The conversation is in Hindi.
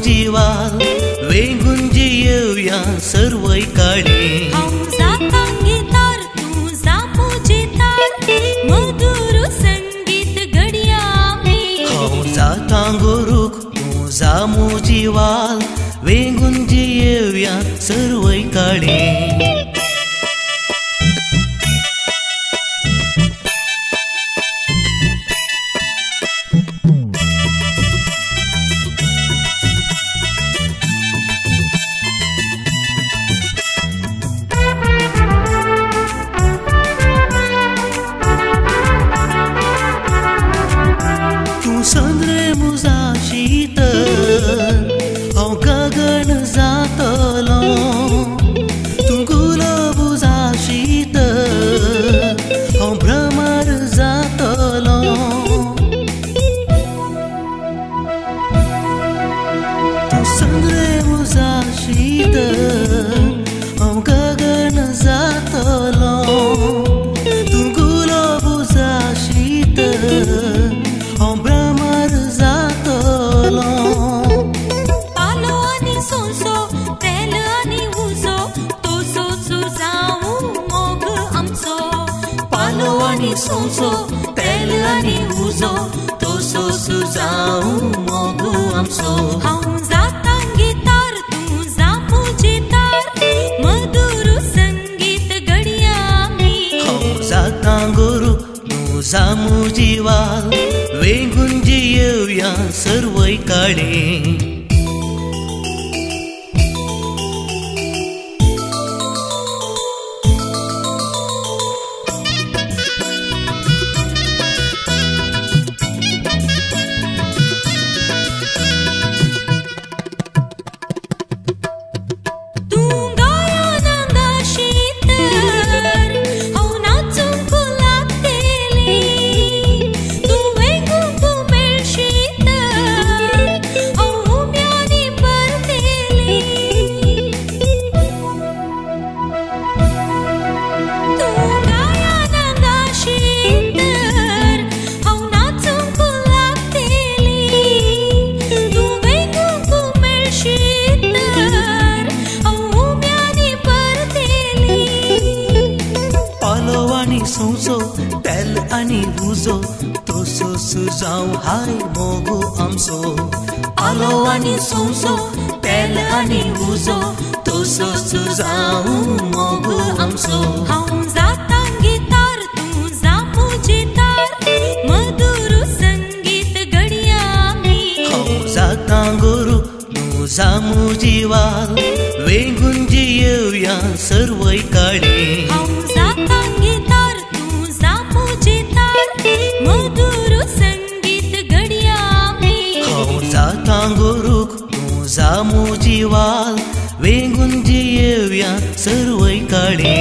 जीवाल वेंगुंजी येऊया सर्वै काळे हांव जातां गितार तूं जामू जितार मधुर संगीत घडया आमी हांव जातां गोरूक तूं जामू जीवाल वेंगुंजी येऊया सर्वै काळे संद्रे मुजा शीतल हांव गगन जातलो तूं गुलाब उजा शीतल हांव भ्रमर जातलो तूं संद्रे मुजा शीतल हांव गगन जातलो तूं गुलाब उजा शीतल हांव भ्रमर जातलो पालो आनी सोंसो तेल आनी उजो तोसोच जावूं मोग आमचो पालो आनी सोंसो तेल आनी उजो तोसोच जावूं मोग आमचो हांव जातां गितार तूं जामू जितार मधुर संगीत घडया आमी हांव जातां गोरू तूं जामू जीवाल वेंगुंजी येऊया सर्वै काळे सोंसो तेल आनी उजो तोसोच जावं हाय मोगो आमचो आलो आनी सोंसो तेल आनी उजो तोसोच जावं मोगो आमचो हांव जातां गितार तूं जामू जितार मधुर संगीत घडया आमी हांव जातां गोरू तूं जामू जीवाल वेंगुंजी येऊया सर्वै काळे हांव जातां गितार तूं जामू जितार मधुर संगीत घडया आमी हांव जातां गोरूक तूं जामू जीवाल वेंगुंजी येऊया सर्वै काळे